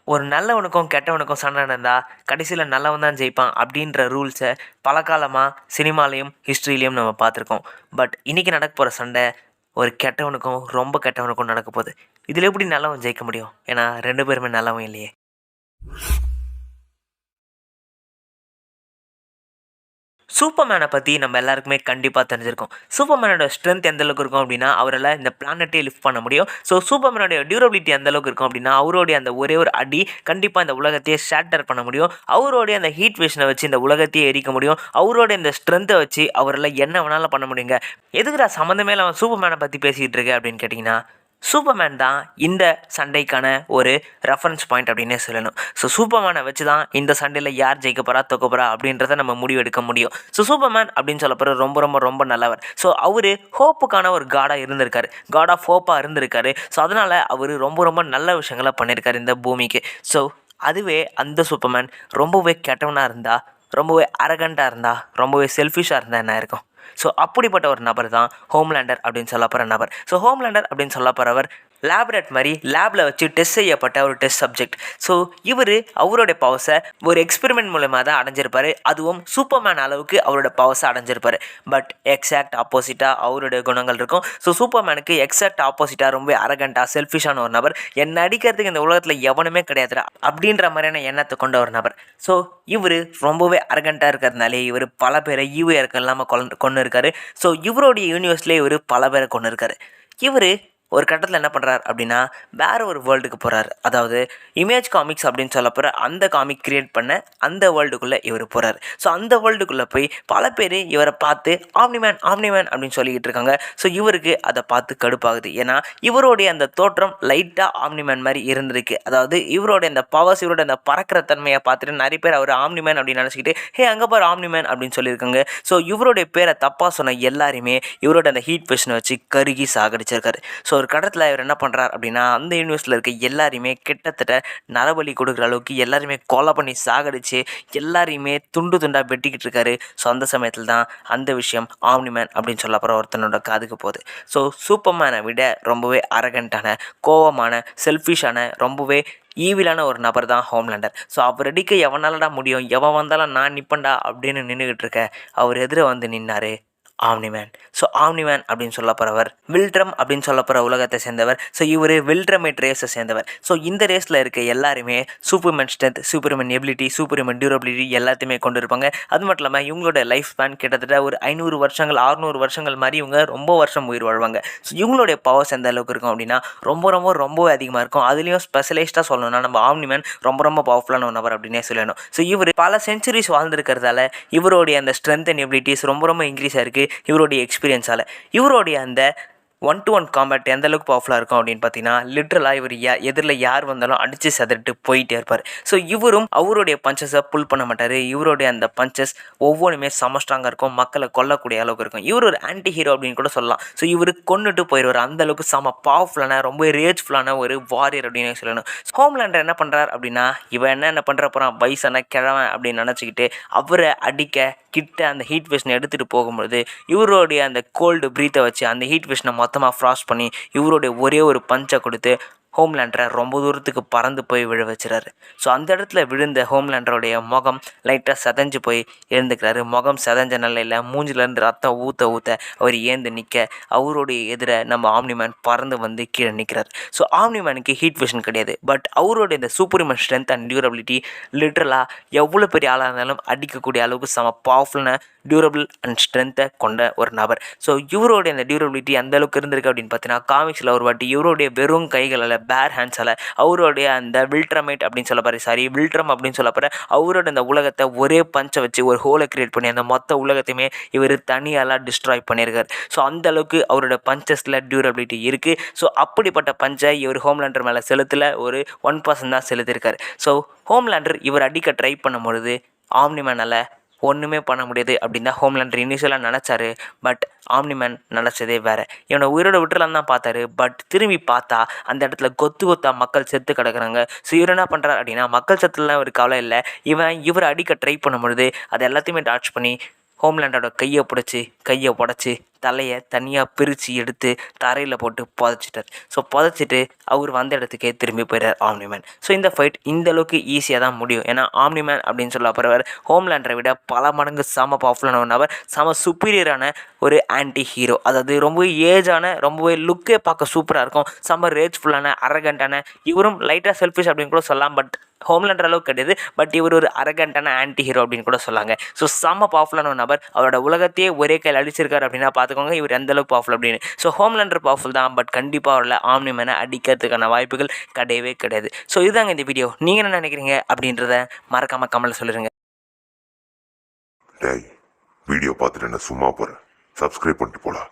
ஒரு நல்லவனுக்கும் கெட்டவனுக்கும் சண்டை நடந்தால் கடைசியில் நல்லவன் தான் ஜெயிப்பான் அப்படின்ற ரூல்ஸை பல காலமாக சினிமாலேயும் ஹிஸ்ட்ரியிலையும் நம்ம பார்த்துருக்கோம். பட் இன்றைக்கி நடக்க போகிற சண்டை ஒரு கெட்டவனுக்கும் ரொம்ப கெட்டவனுக்கும் நடக்க போகுது. இதில் எப்படி நல்லவன் ஜெயிக்க முடியும்? ஏன்னா 2 பேருமே நல்லவன் இல்லையே. சூப்பர்மேனை பற்றி நம்ம எல்லாருக்குமே கண்டிப்பாக தெரிஞ்சிருக்கும். சூப்பர்மேனோட ஸ்ட்ரென்த் எந்த அளவுக்கு இருக்கும் அப்படின்னா, அவரால் இந்த பிளானட்டே லிஃப்ட் பண்ண முடியும். ஸோ சூப்பர்மேனோட டியூரபிலிட்டி எந்த அளவுக்கு இருக்கும் அப்படின்னா, அவருடைய அந்த ஒரே ஒரு அடி கண்டிப்பாக இந்த உலகத்தையே ஷேட்டர் பண்ண முடியும். அவருடைய அந்த ஹீட் விஷனை வச்சு இந்த உலகத்தையே எரிக்க முடியும். அவருடைய இந்த ஸ்ட்ரென்த்தை வச்சு அவரால் என்ன வேணாலும் பண்ண முடியுங்க. எதுக்குடா சம்மந்தமே இல்லாமல் சூப்பர்மேனை பற்றி பேசிக்கிட்டு இருக்கு அப்படின்னு கேட்டிங்கன்னா, சூப்பர்மேன் தான் இந்த சண்டைக்கான ஒரு ரெஃபரன்ஸ் பாயிண்ட் அப்படின்னே சொல்லணும். ஸோ சூப்பர்மேனை வச்சு தான் இந்த சண்டையில் யார் ஜெயிக்க போகிறா தோக்க போகிறா அப்படின்றத நம்ம முடிவு எடுக்க முடியும். ஸோ சூப்பர்மேன் அப்படின்னு சொல்ல போகிற ரொம்ப ரொம்ப ரொம்ப நல்லவர். ஸோ அவர் ஹோப்புக்கான ஒரு காடாக இருந்திருக்காரு, காட் ஆஃப் ஹோப்பாக இருந்திருக்காரு. ஸோ அதனால் அவர் ரொம்ப ரொம்ப நல்ல விஷயங்களை பண்ணியிருக்காரு இந்த பூமிக்கு. ஸோ அதுவே அந்த சூப்பர்மேன் ரொம்பவே கெட்டவனாக இருந்தால், ரொம்பவே அரகண்ட்டாக இருந்தால், ரொம்பவே செல்ஃபிஷாக இருந்தால் என்ன இருக்கும்? ஸோ அப்படிப்பட்ட ஒரு நபர் தான் ஹோம்லேண்டர் அப்படின்னு சொல்ல போகிற நபர். ஸோ ஹோம்லேண்டர் அப்படின்னு சொல்ல போகிறவர் லேபரேட் மாதிரி லேபில் வச்சு டெஸ்ட் செய்யப்பட்ட ஒரு டெஸ்ட் சப்ஜெக்ட். ஸோ இவர் அவருடைய பவர்ஸை ஒரு எக்ஸ்பெரிமெண்ட் மூலமாக தான் அடைஞ்சிருப்பார். அதுவும் சூப்பர்மேன் அளவுக்கு அவரோட பவர்ஸை அடைஞ்சிருப்பார். பட் எக்ஸாக்ட் ஆப்போசிட்டாக அவருடைய குணங்கள் இருக்கும். ஸோ சூப்பர்மேனுக்கு எக்ஸாக்ட் ஆப்போசிட்டாக ரொம்ப அரகண்ட்டாக செல்ஃபிஷான ஒரு நபர், என்னை அடிக்கிறதுக்கு இந்த உலகத்தில் எவனுமே கிடையாதுடா அப்படின்ற மாதிரியான எண்ணத்தை கொண்ட ஒரு நபர். ஸோ இவர் ரொம்பவே அரகண்ட்டாக இருக்கிறதுனாலே இவர் பல பேரை ஈவு இல்லாமல் கொண்டு இருக்காரு. ஸோ இவருடைய யூனிவர்ஸ்லேயே இவர் பல பேரை கொண்டு இருக்காரு. இவர் ஒரு கட்டத்தில் என்ன பண்ணுறார் அப்படின்னா, வேறு ஒரு வேர்ல்டுக்கு போகிறார். அதாவது இமேஜ் காமிக்ஸ் அப்படின்னு சொல்ல போகிற அந்த காமிக் க்ரியேட் பண்ண அந்த வேர்ல்டுக்குள்ளே இவர் போகிறார். ஸோ அந்த வேர்ல்டுக்குள்ளே போய் பல பேர் இவரை பார்த்து ஆம்னிமேன் ஆம்னிமேன் அப்படின்னு சொல்லிக்கிட்டு இருக்காங்க. ஸோ இவருக்கு அதை பார்த்து கடுப்பாகுது. ஏன்னா இவருடைய அந்த தோற்றம் லைட்டாக ஆம்னிமேன் மாதிரி இருந்திருக்கு. அதாவது இவருடைய அந்த பவர்ஸ், இவருடைய அந்த பறக்கிற தன்மையை பார்த்துட்டு நிறைய பேர் அவர் ஆம்னிமேன் அப்படின்னு நினச்சிக்கிட்டு அங்கே பாரு ஆம்னிமேன் அப்படின்னு சொல்லியிருக்காங்க. ஸோ இவருடைய பேரை தப்பாக சொன்ன எல்லாருமே இவரோட அந்த ஹீட் விஷனை வச்சு கருகி சாகடிச்சிருக்காரு. ஸோ ஒரு கடத்தில் இவர் என்ன பண்ணுறார் அப்படின்னா, அந்த யூனிவர்ஸில் இருக்க எல்லாரையுமே கிட்டத்தட்ட நரபலி கொடுக்குற அளவுக்கு எல்லாருமே கொலை பண்ணி சாகடிச்சு எல்லாரையுமே துண்டு துண்டாக வெட்டிக்கிட்டு இருக்காரு. ஸோ அந்த சமயத்தில் தான் அந்த விஷயம் ஆம்னிமேன் அப்படின்னு சொல்ல போகிற ஒருத்தனோட காதுக்கு போகுது. ஸோ சூப்பர்மேனை விட ரொம்பவே அரகண்ட்டான, கோவமான, செல்ஃபிஷான, ரொம்பவே ஈவிலான ஒரு நபர் தான் ஹோம்லேண்டர். ஸோ அவர் அடிக்க எவனாலடா முடியும், எவன் வந்தாலும் நான் நிற்பண்டா அப்படின்னு நின்றுக்கிட்டு இருக்க அவர் எதிர வந்து நின்னார் ஆம்னிமேன். ஸோ ஆம்னிமேன் அப்படின்னு சொல்ல போகிறவர் வில்ட்ரம் அப்படின்னு சொல்ல போகிற உலகத்தை சேர்ந்தவர். ஸோ இவர் வில்ட்ரமேட் ரேஸை சேர்ந்தவர். ஸோ இந்த ரேஸில் இருக்க எல்லாருமே Superman strength, Superman ability, Superman durability எல்லாத்தையுமே கொண்டு இருப்பாங்க. அது மட்டும் இல்லாமல் இவங்களோட லைஃப் ஸ்பேன் கிட்டத்தட்ட ஒரு 500 வருஷங்கள் 600 வருஷங்கள் மாதிரி இவங்க ரொம்ப வருஷம் உயிர் வாழ்வாங்க. ஸோ இவங்களுடைய பவர்ஸ் எந்த அளவுக்கு இருக்கும் அப்படின்னா ரொம்பவே அதிகமாக இருக்கும். அதுலேயும் ஸ்பெஷலைஸ்டாக சொல்லணும்னா நம்ம ஆம்னிமேன் ரொம்ப பவர்ஃபுல்லான ஒரு நபர் அப்படின்னே சொல்லணும். ஸோ இவர் பல சென்ச்சுரிஸ் வாழ்ந்துருக்கிறதால இவருடைய அந்த ஸ்ட்ரென்த் அண்ட் எபிலிட்டிஸ் ரொம்ப இன்க்ரீஸ் ஆகிருக்கு. இவருடைய எக்ஸ்பீரியன்ஸால் இவருடைய அந்த 1-to-1 காம்பேட் எந்த அளவுக்கு பவர்ஃபுல்லாக இருக்கும் அப்படின்னு பார்த்தீங்கன்னா, லிட்ரலாக இவர் எதிரில் யார் வந்தாலும் அடித்து செதறிட்டு போயிட்டே இருப்பார். ஸோ இவரும் அவருடைய பஞ்சஸை புல் பண்ண மாட்டார். இவருடைய அந்த பஞ்சஸ் ஒவ்வொன்றுமே செம ஸ்ட்ராங்காக இருக்கும், மக்களை கொல்லக்கூடிய அளவுக்கு இருக்கும். இவர் ஒரு ஆன்டி ஹீரோ அப்படின்னு கூட சொல்லலாம். ஸோ இவர் கொண்டுட்டு போயிடுவார். அந்தளவுக்கு செம பவர்ஃபுல்லான, ரொம்ப ரேஜ்ஃபுல்லான ஒரு வாரியர் அப்படின்னு சொல்லணும். ஹோம்லேண்டர் என்ன பண்ணுறார் அப்படின்னா, இவன் என்ன பண்ணுற போகிறான் வயசான கிழவன் அப்படின்னு நினச்சிக்கிட்டு அவரை அடிக்க கிட்ட அந்த ஹீட் விஷனை எடுத்துகிட்டு போகும்பொழுது இவருடைய அந்த கோல்டு ப்ரீத்தை வச்சு அந்த ஹீட் விஷனை மொத்தமாக ஃப்ராஸ்ட் பண்ணி இவருடைய ஒரே ஒரு பஞ்சை கொடுத்து ஹோம்லேண்டரை ரொம்ப தூரத்துக்கு பறந்து போய் விழ வச்சுறாரு. ஸோ அந்த இடத்துல விழுந்த ஹோம்லேண்டருடைய முகம் லைட்டாக செதஞ்சு போய் எழுந்துக்கிறாரு. முகம் செதஞ்ச நிலையில் மூஞ்சிலேருந்து ரத்தம் ஊற்ற அவர் ஏந்து நிற்க அவருடைய எதிர நம்ம ஆம்னிமேன் பறந்து வந்து கீழே நிற்கிறார். ஸோ ஆம்னிமேனுக்கு ஹீட் விஷன் கிடையாது. பட் அவருடைய இந்த சூப்பர்மேன் ஸ்ட்ரென்த் அண்ட் டியூரபிலிட்டி லிட்ரலாக எவ்வளோ பெரிய ஆளாக இருந்தாலும் அடிக்கக்கூடிய அளவுக்கு செம பவர்ஃபுல்லான டியூரபிள் அண்ட் ஸ்ட்ரென்த்தை கொண்ட ஒரு நபர். ஸோ இவருடைய அந்த டியூரபிலிட்டி அந்த அளவுக்கு இருந்திருக்கு அப்படின்னு பார்த்தீங்கன்னா, காமிக்ஸில் ஒரு வாட்டி இவருடைய வெறும் கைகளால் பேர் ஹேண்ட்ஸால் அவருடைய அந்த வில்ட்ரமேட் அப்படின்னு சொல்ல போகிற வில்ட்ரம் அப்படின்னு சொல்ல போகிற அவரோட அந்த உலகத்தை ஒரே பஞ்சை வச்சு ஒரு ஹோலை கிரியேட் பண்ணி அந்த மொத்த உலகத்தையுமே இவர் தனியாலாம் டிஸ்ட்ராய் பண்ணியிருக்கார். ஸோ அந்த அளவுக்கு அவரோட பஞ்சஸில் டியூரபிலிட்டி இருக்குது. ஸோ அப்படிப்பட்ட பஞ்சை இவர் ஹோம்லேண்டர் மேலே செலுத்தல, ஒரு 1% தான் செலுத்தியிருக்காரு. ஸோ ஹோம்லேண்டர் இவர் அடிக்க ட்ரை பண்ணும்பொழுது ஆம்னிமேனால் ஒன்றுமே பண்ண முடியாது அப்படின்னு தான் ஹோம்லேண்டர் இனிஷியலாக நினச்சாரு. பட் ஆம்னிமேன் நினச்சதே வேறு. இவனை உயிரோட விட்டுலாம் தான் பார்த்தாரு. பட் திரும்பி பார்த்தா அந்த இடத்துல கொத்தா மக்கள் செத்து கிடக்குறாங்க. ஸோ இவர் என்ன பண்ணுறாரு அப்படின்னா, மக்கள் செத்துலாம் ஒரு கவலை இல்லை, இவரை அடிக்க ட்ரை பண்ணும்பொழுது அது எல்லாத்தையுமே டாட்ச் பண்ணி ஹோம்லேண்டோட கையை உடச்சி தலையை தனியாக பிரித்து எடுத்து தரையில் போட்டு புதைச்சிட்டார். ஸோ புதைச்சிட்டு அவர் வந்த இடத்துக்கே திரும்பி போயிடார் ஆம்னிமேன். ஸோ இந்த ஃபைட் இந்த அளவுக்கு ஈஸியாக தான் முடியும். ஏன்னா ஆம்னிமேன் அப்படின்னு சொல்லப்படுறவர் ஹோம்லேண்டரை விட பல மடங்கு செம பவர்ஃபுல்லான ஒரு நபர், செம சுப்பீரியரான ஒரு ஆன்டி ஹீரோ. அதாவது ரொம்பவே ஏஜான, ரொம்பவே லுக்கே பார்க்க சூப்பராக இருக்கும், செம ரேஜ்ஃபுல்லான, அரகண்டான, இவரும் லைட்டாக செல்ஃபிஷ் அப்படின்னு கூட சொல்லலாம். பட் ஹோம்லேண்டர் அளவுக்கு கிடையாது. பட் இவர் ஒரு அரகண்டான ஆன்டி ஹீரோ அப்படின்னு கூட சொல்லாங்க. ஸோ செம்ம பவர்ஃபுல்லான ஒரு நபர். அவரோட உலகத்தையே ஒரே கையில் அடிச்சிருக்காரு அப்படின்னா பார்த்துக்கோங்க இவர் எந்த அளவுக்கு பவர்ஃபுல் அப்படின்னு. ஸோ ஹோம்லேண்டர் பவர்ஃபுல் தான், பட் கண்டிப்பாக அவரில் ஆம்னிமேனை அடிக்கிறதுக்கான வாய்ப்புகள் கிடையவே கிடையாது. ஸோ இதுதாங்க இந்த வீடியோ. நீங்கள் என்ன நினைக்கிறீங்க அப்படின்றத மறக்காமல் கமெண்ட்டில் சொல்லிடுங்க. டேய், வீடியோ பார்த்துட்டு என்ன சும்மா போகிறேன், சப்ஸ்கிரைப் பண்ணிட்டு போலாம்.